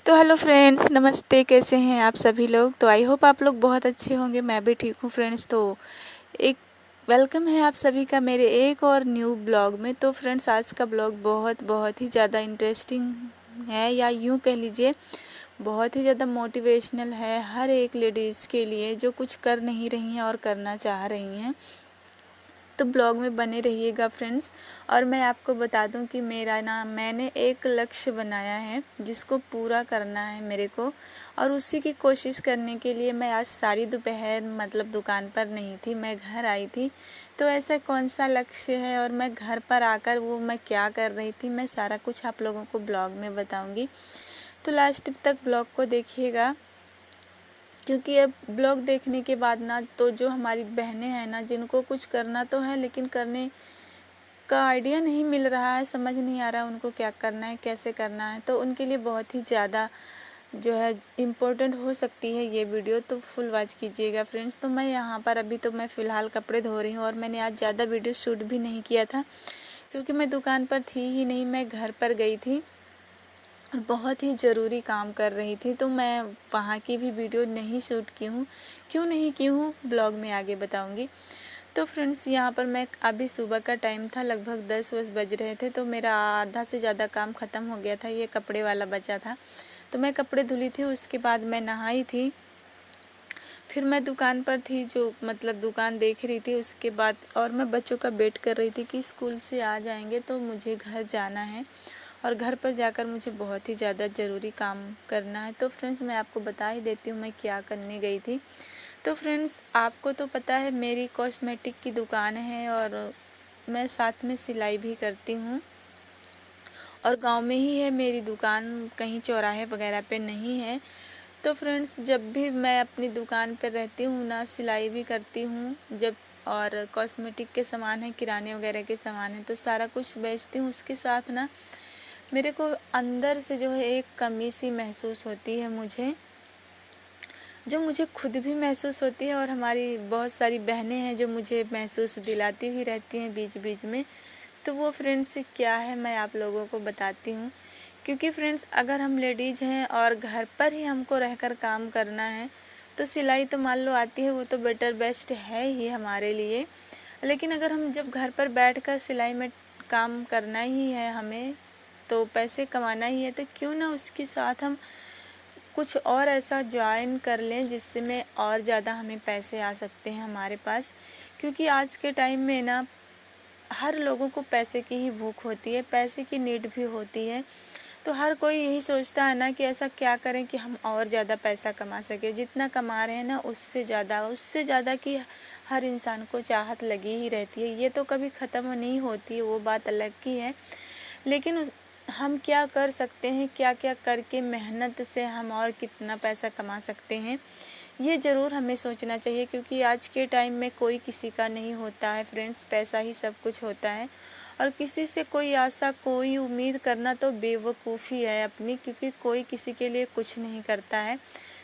तो hello friends, नमस्ते। कैसे हैं आप सभी लोग? तो आई होप आप लोग बहुत अच्छे होंगे। मैं भी ठीक हूँ फ्रेंड्स। तो एक वेलकम है आप सभी का मेरे एक और न्यू ब्लॉग में। तो फ्रेंड्स, आज का ब्लॉग बहुत ही ज़्यादा इंटरेस्टिंग है, या यूँ कह लीजिए बहुत ही ज़्यादा मोटिवेशनल है हर एक लेडीज़ के लिए जो कुछ कर नहीं रही हैं और करना चाह रही हैं। तो ब्लॉग में बने रहिएगा फ्रेंड्स। और मैं आपको बता दूं कि मैंने एक लक्ष्य बनाया है जिसको पूरा करना है मेरे को, और उसी की कोशिश करने के लिए मैं आज सारी दोपहर दुकान पर नहीं थी, मैं घर आई थी। तो ऐसा कौन सा लक्ष्य है और मैं घर पर आकर वो मैं क्या कर रही थी, मैं सारा कुछ आप लोगों को ब्लॉग में बताऊँगी। तो लास्ट तक ब्लॉग को देखिएगा, क्योंकि अब ब्लॉग देखने के बाद ना तो जो हमारी बहनें हैं ना, जिनको कुछ करना तो है लेकिन करने का आइडिया नहीं मिल रहा है, समझ नहीं आ रहा उनको क्या करना है, कैसे करना है, तो उनके लिए बहुत ही ज़्यादा जो है इम्पोर्टेंट हो सकती है ये वीडियो। तो फुल वॉच कीजिएगा फ्रेंड्स। तो मैं यहाँ पर अभी तो मैं फ़िलहाल कपड़े धो रही हूँ, और मैंने आज ज़्यादा वीडियो शूट भी नहीं किया था क्योंकि मैं दुकान पर थी ही नहीं, मैं घर पर गई थी और बहुत ही ज़रूरी काम कर रही थी। तो मैं वहाँ की भी वीडियो नहीं शूट की हूँ। क्यों नहीं की हूँ ब्लॉग में आगे बताऊँगी। तो फ्रेंड्स, यहाँ पर मैं अभी सुबह का टाइम था, लगभग 10 बज रहे थे। तो मेरा आधा से ज़्यादा काम ख़त्म हो गया था, ये कपड़े वाला बचा था। तो मैं कपड़े धुली थी, उसके बाद मैं नहाई थी। फिर मैं दुकान पर थी, जो दुकान देख रही थी उसके बाद, और मैं बच्चों का वेट कर रही थी कि स्कूल से आ जाएंगे तो मुझे घर जाना है, और घर पर जाकर मुझे बहुत ही ज़्यादा ज़रूरी काम करना है। तो फ्रेंड्स, मैं आपको बता ही देती हूँ मैं क्या करने गई थी। तो फ्रेंड्स, आपको तो पता है मेरी कॉस्मेटिक की दुकान है, और मैं साथ में सिलाई भी करती हूँ, और गांव में ही है मेरी दुकान, कहीं चौराहे वगैरह पे नहीं है। तो फ्रेंड्स, जब भी मैं अपनी दुकान पर रहती हूँ ना, सिलाई भी करती हूँ जब, और कॉस्मेटिक के सामान है, किराने वगैरह के सामान है, तो सारा कुछ बेचती हूँ। उसके साथ ना मेरे को अंदर से जो है एक कमी सी महसूस होती है मुझे, जो मुझे खुद भी महसूस होती है, और हमारी बहुत सारी बहनें हैं जो मुझे महसूस दिलाती भी रहती हैं बीच बीच में। तो वो फ्रेंड्स क्या है, मैं आप लोगों को बताती हूँ। क्योंकि फ्रेंड्स, अगर हम लेडीज़ हैं और घर पर ही हमको रहकर काम करना है, तो सिलाई तो मान लो आती है, वो तो बेटर बेस्ट है ही हमारे लिए। लेकिन अगर हम जब घर पर बैठकर सिलाई में काम करना ही है हमें, तो पैसे कमाना ही है, तो क्यों ना उसके साथ हम कुछ और ऐसा ज्वाइन कर लें जिससे में और ज़्यादा हमें पैसे आ सकते हैं हमारे पास। क्योंकि आज के टाइम में ना हर लोगों को पैसे की ही भूख होती है, पैसे की नीड भी होती है। तो हर कोई यही सोचता है ना कि ऐसा क्या करें कि हम और ज़्यादा पैसा कमा सकें। जितना कमा रहे हैं ना उससे ज़्यादा की हर इंसान को चाहत लगी ही रहती है। ये तो कभी ख़त्म नहीं होती है, वो बात अलग की है। लेकिन हम क्या कर सकते हैं, क्या क्या करके मेहनत से हम और कितना पैसा कमा सकते हैं, ये ज़रूर हमें सोचना चाहिए। क्योंकि आज के टाइम में कोई किसी का नहीं होता है फ्रेंड्स, पैसा ही सब कुछ होता है। और किसी से कोई आशा, कोई उम्मीद करना तो बेवकूफ़ी है अपनी, क्योंकि कोई किसी के लिए कुछ नहीं करता है।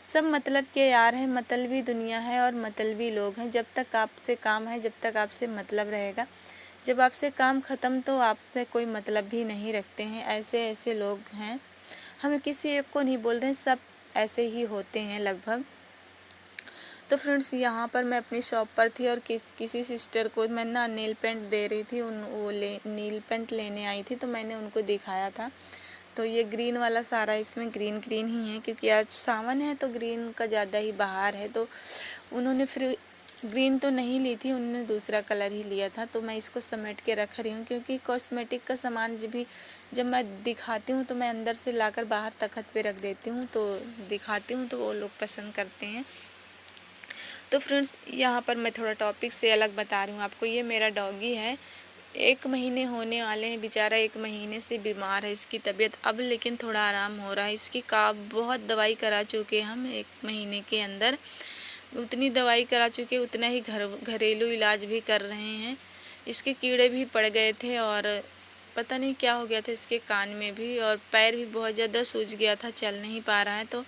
सब मतलब के यार हैं, मतलबी दुनिया है और मतलबी लोग हैं। जब तक आपसे काम है, जब तक आपसे मतलब रहेगा, जब आपसे काम ख़त्म तो आपसे कोई मतलब भी नहीं रखते हैं। ऐसे ऐसे लोग हैं, हम किसी एक को नहीं बोल रहे हैं, सब ऐसे ही होते हैं लगभग। तो फ्रेंड्स, यहाँ पर मैं अपनी शॉप पर थी, और किसी सिस्टर को मैं ना नील पेंट दे रही थी, नील पेंट लेने आई थी, तो मैंने उनको दिखाया था। तो ये ग्रीन वाला सारा इसमें ग्रीन ग्रीन ही है, क्योंकि आज सावन है तो ग्रीन का ज़्यादा ही बहार है। तो उन्होंने फिर ग्रीन तो नहीं ली थी, उन्होंने दूसरा कलर ही लिया था। तो मैं इसको समेट के रख रही हूँ, क्योंकि कॉस्मेटिक का सामान जब मैं दिखाती हूँ तो मैं अंदर से लाकर बाहर तख्त पे रख देती हूँ, तो दिखाती हूँ तो वो लोग पसंद करते हैं। तो फ्रेंड्स, यहाँ पर मैं थोड़ा टॉपिक से अलग बता रही हूँ आपको। ये मेरा डॉगी है, 1 महीने होने वाले हैं, बेचारा 1 महीने से बीमार है। इसकी तबीयत अब लेकिन थोड़ा आराम हो रहा है। इसकी बहुत दवाई करा चुके हम 1 महीने के अंदर, उतनी दवाई करा चुके, उतना ही घरेलू इलाज भी कर रहे हैं। इसके कीड़े भी पड़ गए थे, और पता नहीं क्या हो गया था इसके कान में भी, और पैर भी बहुत ज़्यादा सूज गया था, चल नहीं पा रहा है। तो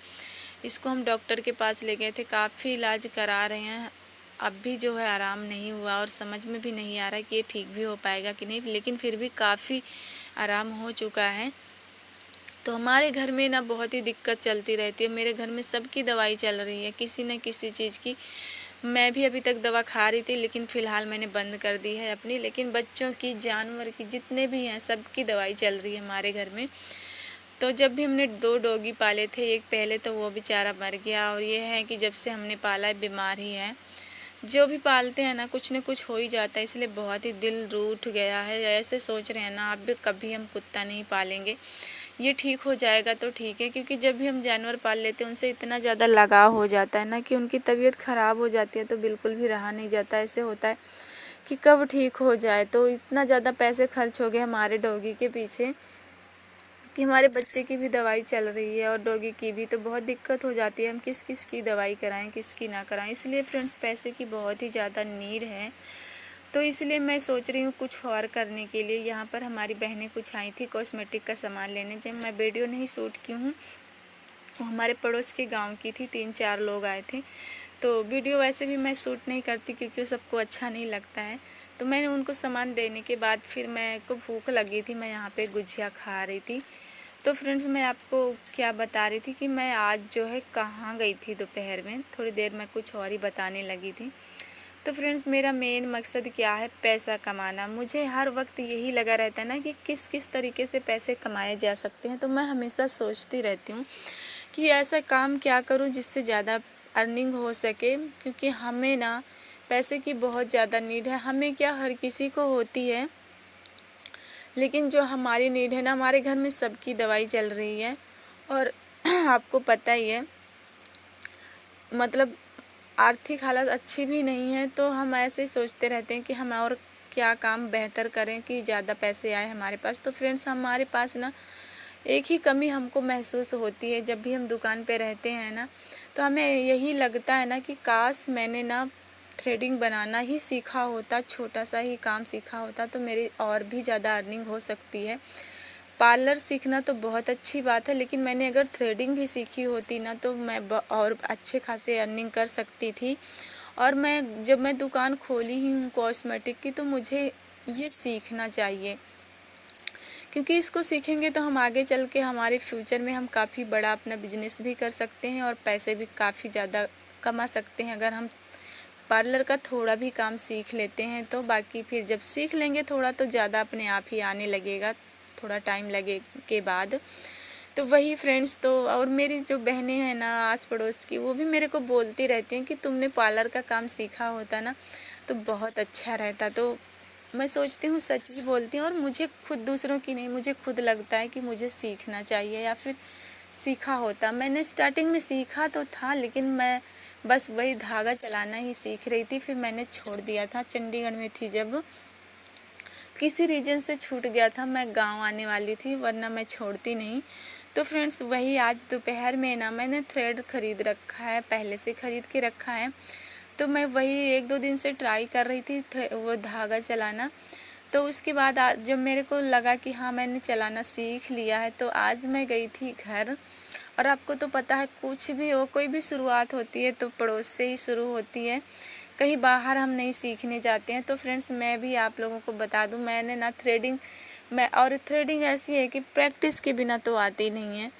इसको हम डॉक्टर के पास ले गए थे, काफ़ी इलाज करा रहे हैं, अब भी जो है आराम नहीं हुआ, और समझ में भी नहीं आ रहा कि ये ठीक भी हो पाएगा कि नहीं। लेकिन फिर भी काफ़ी आराम हो चुका है। तो हमारे घर में ना बहुत ही दिक्कत चलती रहती है। मेरे घर में सबकी दवाई चल रही है किसी न किसी चीज़ की। मैं भी अभी तक दवा खा रही थी, लेकिन फ़िलहाल मैंने बंद कर दी है अपनी। लेकिन बच्चों की, जानवर की, जितने भी हैं सबकी दवाई चल रही है हमारे घर में। तो जब भी हमने 2 डॉगी पाले थे, एक पहले तो वो बेचारा मर गया, और ये है कि जब से हमने पाला है बीमार ही है। जो भी पालते हैं ना कुछ न कुछ हो ही जाता है, इसलिए बहुत ही दिल रूठ गया है। ऐसे सोच रहे हैं ना अब कभी हम कुत्ता नहीं पालेंगे, ये ठीक हो जाएगा तो ठीक है। क्योंकि जब भी हम जानवर पाल लेते हैं उनसे इतना ज़्यादा लगाव हो जाता है ना कि उनकी तबीयत ख़राब हो जाती है तो बिल्कुल भी रहा नहीं जाता। ऐसे होता है कि कब ठीक हो जाए। तो इतना ज़्यादा पैसे खर्च हो गए हमारे डॉगी के पीछे कि हमारे बच्चे की भी दवाई चल रही है और डॉगी की भी, तो बहुत दिक्कत हो जाती है। हम किस किस की दवाई कराएं, किसकी ना कराएं। इसलिए फ्रेंड्स पैसे की बहुत ही ज़्यादा नीड है। तो इसलिए मैं सोच रही हूँ कुछ और करने के लिए। यहाँ पर हमारी बहनें कुछ आई थी कॉस्मेटिक का सामान लेने। जब मैं वीडियो नहीं शूट की हूँ, वो हमारे पड़ोस के गांव की थी, 3-4 लोग आए थे। तो वीडियो वैसे भी मैं शूट नहीं करती क्योंकि सबको अच्छा नहीं लगता है। तो मैंने उनको सामान देने के बाद फिर मैं को भूख लगी थी, मैं यहाँ पे गुजिया खा रही थी। तो फ्रेंड्स मैं आपको क्या बता रही थी कि मैं आज जो है कहाँ गई थी दोपहर में। थोड़ी देर मैं कुछ और ही बताने लगी थी। तो फ्रेंड्स मेरा मेन मकसद क्या है, पैसा कमाना। मुझे हर वक्त यही लगा रहता है ना कि किस किस तरीके से पैसे कमाए जा सकते हैं। तो मैं हमेशा सोचती रहती हूँ कि ऐसा काम क्या करूँ जिससे ज़्यादा अर्निंग हो सके। क्योंकि हमें ना पैसे की बहुत ज़्यादा नीड है। हमें क्या, हर किसी को होती है, लेकिन जो हमारी नीड है ना, हमारे घर में सबकी दवाई चल रही है। और आपको पता ही है, मतलब आर्थिक हालत अच्छी भी नहीं है। तो हम ऐसे सोचते रहते हैं कि हम और क्या काम बेहतर करें कि ज़्यादा पैसे आए हमारे पास। तो फ्रेंड्स हमारे पास ना एक ही कमी हमको महसूस होती है जब भी हम दुकान पे रहते हैं ना, तो हमें यही लगता है ना कि काश मैंने ना थ्रेडिंग बनाना ही सीखा होता, छोटा सा ही काम सीखा होता तो मेरी और भी ज़्यादा अर्निंग हो सकती है। पार्लर सीखना तो बहुत अच्छी बात है, लेकिन मैंने अगर थ्रेडिंग भी सीखी होती ना तो मैं और अच्छे खासे अर्निंग कर सकती थी। और जब मैं दुकान खोली ही हूँ कॉस्मेटिक की, तो मुझे ये सीखना चाहिए। क्योंकि इसको सीखेंगे तो हम आगे चल के हमारे फ्यूचर में हम काफ़ी बड़ा अपना बिजनेस भी कर सकते हैं और पैसे भी काफ़ी ज़्यादा कमा सकते हैं। अगर हम पार्लर का थोड़ा भी काम सीख लेते हैं तो बाकी फिर जब सीख लेंगे थोड़ा तो ज़्यादा अपने आप ही आने लगेगा, थोड़ा टाइम लगे के बाद। तो वही फ्रेंड्स, तो और मेरी जो बहनें हैं ना आस पड़ोस की, वो भी मेरे को बोलती रहती हैं कि तुमने पार्लर का काम सीखा होता ना तो बहुत अच्छा रहता। तो मैं सोचती हूँ सच ही बोलती हूँ। और मुझे खुद, दूसरों की नहीं, मुझे खुद लगता है कि मुझे सीखना चाहिए या फिर सीखा होता। मैंने स्टार्टिंग में सीखा तो था, लेकिन मैं बस वही धागा चलाना ही सीख रही थी, फिर मैंने छोड़ दिया था। चंडीगढ़ में थी जब, किसी रीजन से छूट गया था, मैं गांव आने वाली थी, वरना मैं छोड़ती नहीं। तो फ्रेंड्स वही आज दोपहर में ना मैंने थ्रेड ख़रीद रखा है, पहले से ख़रीद के रखा है। तो मैं वही 1-2 दिन से ट्राई कर रही थी वो धागा चलाना। तो उसके बाद जब मेरे को लगा कि हाँ मैंने चलाना सीख लिया है, तो आज मैं गई थी घर। और आपको तो पता है कुछ भी हो, कोई भी शुरुआत होती है तो पड़ोस से ही शुरू होती है, कहीं बाहर हम नहीं सीखने जाते हैं। तो फ्रेंड्स मैं भी आप लोगों को बता दूं, मैंने ना थ्रेडिंग ऐसी है कि प्रैक्टिस के बिना तो आती नहीं है।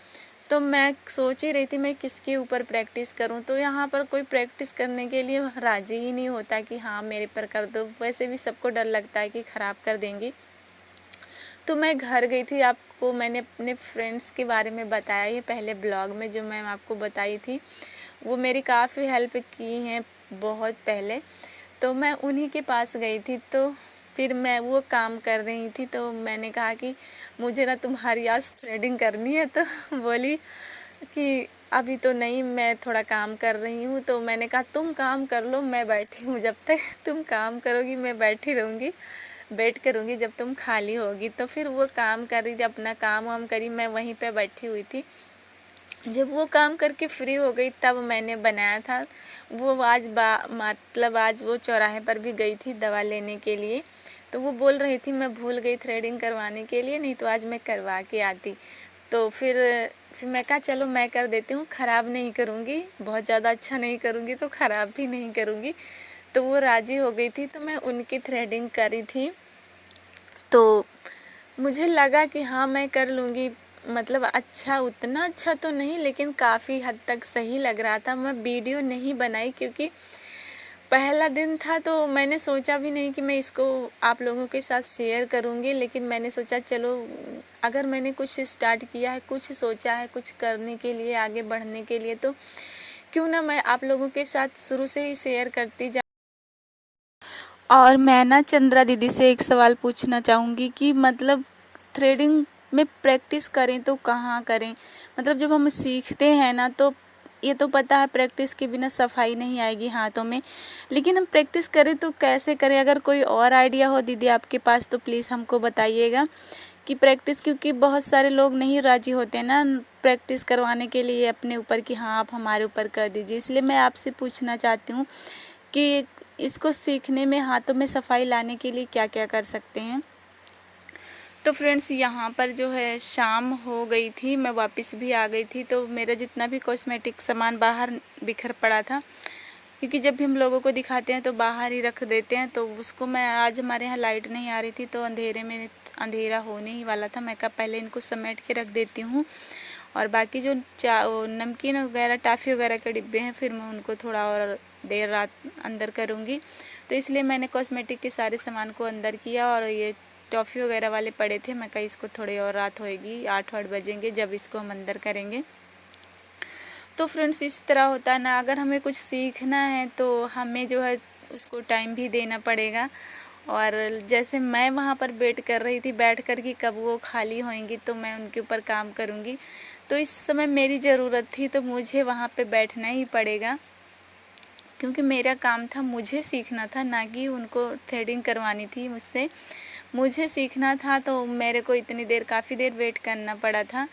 तो मैं सोच ही रही थी मैं किसके ऊपर प्रैक्टिस करूं, तो यहाँ पर कोई प्रैक्टिस करने के लिए राज़ी ही नहीं होता कि हाँ मेरे पर कर दो। वैसे भी सबको डर लगता है कि ख़राब कर देंगी। तो मैं घर गई थी, आपको मैंने अपने फ्रेंड्स के बारे में बताया ही पहले ब्लॉग में, जो मैं आपको बताई थी वो मेरी काफ़ी हेल्प की हैं बहुत पहले। तो मैं उन्हीं के पास गई थी, तो फिर मैं वो काम कर रही थी। तो मैंने कहा कि मुझे ना तुम्हारी आज थ्रेडिंग करनी है। तो बोली कि अभी तो नहीं, मैं थोड़ा काम कर रही हूँ। तो मैंने कहा तुम काम कर लो, मैं बैठी हूँ, जब तक तुम काम करोगी मैं बैठी रहूँगी, वेट करूँगी जब तुम खाली होगी। तो फिर वो काम कर रही थी, अपना काम वाम करी, मैं वहीं पे बैठी हुई थी। जब वो काम करके फ्री हो गई तब मैंने बनाया था वो। मतलब आज वो चौराहे पर भी गई थी दवा लेने के लिए, तो वो बोल रही थी मैं भूल गई थ्रेडिंग करवाने के लिए, नहीं तो आज मैं करवा के आती। तो फिर मैं कहा चलो मैं कर देती हूँ, ख़राब नहीं करूँगी, बहुत ज़्यादा अच्छा नहीं करूँगी तो ख़राब भी नहीं करूँगी। तो वो राज़ी हो गई थी, तो मैं उनकी थ्रेडिंग करी थी। तो मुझे लगा कि हाँ मैं कर लूँगी, मतलब अच्छा, उतना अच्छा तो नहीं लेकिन काफ़ी हद तक सही लग रहा था। मैं वीडियो नहीं बनाई क्योंकि पहला दिन था, तो मैंने सोचा भी नहीं कि मैं इसको आप लोगों के साथ शेयर करूँगी, लेकिन मैंने सोचा चलो अगर मैंने कुछ स्टार्ट किया है, कुछ सोचा है, कुछ करने के लिए, आगे बढ़ने के लिए, तो क्यों ना मैं आप लोगों के साथ शुरू से ही शेयर करती जा। और मैं ना चंद्रा दीदी से एक सवाल पूछना चाहूँगी कि मतलब थ्रेडिंग में प्रैक्टिस करें तो कहाँ करें? मतलब जब हम सीखते हैं ना, तो ये तो पता है प्रैक्टिस के बिना सफाई नहीं आएगी हाथों में, लेकिन हम प्रैक्टिस करें तो कैसे करें? अगर कोई और आइडिया हो दीदी आपके पास तो प्लीज़ हमको बताइएगा कि प्रैक्टिस, क्योंकि बहुत सारे लोग नहीं राज़ी होते ना प्रैक्टिस करवाने के लिए अपने ऊपर कि हाँ आप हमारे ऊपर कर दीजिए। इसलिए मैं आपसे पूछना चाहती हूँ कि इसको सीखने में, हाथों में सफाई लाने के लिए क्या क्या कर सकते हैं? तो फ्रेंड्स यहाँ पर जो है शाम हो गई थी, मैं वापस भी आ गई थी, तो मेरा जितना भी कॉस्मेटिक सामान बाहर बिखर पड़ा था, क्योंकि जब भी हम लोगों को दिखाते हैं तो बाहर ही रख देते हैं, तो उसको मैं आज हमारे यहाँ लाइट नहीं आ रही थी तो अंधेरे में, अंधेरा होने ही वाला था, मैं कहा पहले इनको समेट के रख देती हूँ और बाकी जो नमकीन वगैरह, टाफ़ी वगैरह के डिब्बे हैं फिर मैं उनको थोड़ा और देर रात अंदर करूँगी। तो इसलिए मैंने कॉस्मेटिक के सारे सामान को अंदर किया और ये टॉफ़ी वगैरह वाले पड़े थे, मैं कहा इसको थोड़ी और रात होएगी, 8-8 बजेंगे जब इसको हम अंदर करेंगे। तो फ्रेंड्स इस तरह होता है ना, अगर हमें कुछ सीखना है तो हमें जो है उसको टाइम भी देना पड़ेगा। और जैसे मैं वहाँ पर वेट कर रही थी बैठ कर कि कब वो खाली होंगी तो मैं उनके ऊपर काम करूँगी, तो इस समय मेरी ज़रूरत थी तो मुझे वहाँ पे बैठना ही पड़ेगा, क्योंकि मेरा काम था, मुझे सीखना था, ना कि उनको थ्रेडिंग करवानी थी मुझसे। मुझे सीखना था तो मेरे को इतनी देर, काफ़ी देर वेट करना पड़ा था।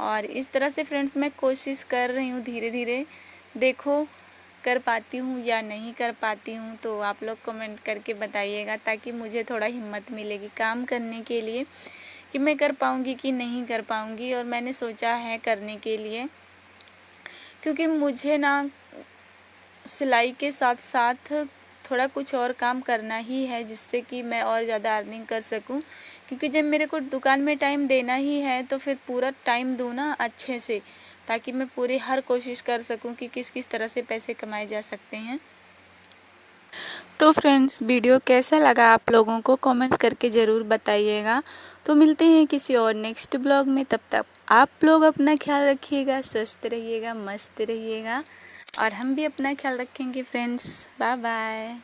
और इस तरह से फ्रेंड्स मैं कोशिश कर रही हूँ धीरे धीरे, देखो कर पाती हूँ या नहीं कर पाती हूँ, तो आप लोग कमेंट करके बताइएगा ताकि मुझे थोड़ा हिम्मत मिलेगी काम करने के लिए कि मैं कर पाऊँगी कि नहीं कर पाऊँगी। और मैंने सोचा है करने के लिए, क्योंकि मुझे ना सिलाई के साथ साथ थोड़ा कुछ और काम करना ही है जिससे कि मैं और ज़्यादा अर्निंग कर सकूं, क्योंकि जब मेरे को दुकान में टाइम देना ही है तो फिर पूरा टाइम दूँ ना अच्छे से, ताकि मैं पूरी हर कोशिश कर सकूं कि किस किस तरह से पैसे कमाए जा सकते हैं। तो फ्रेंड्स वीडियो कैसा लगा आप लोगों को कमेंट्स करके ज़रूर बताइएगा। तो मिलते हैं किसी और नेक्स्ट ब्लॉग में, तब तक आप लोग अपना ख्याल रखिएगा, स्वस्थ रहिएगा, मस्त रहिएगा और हम भी अपना ख्याल रखेंगे फ्रेंड्स। Bye bye.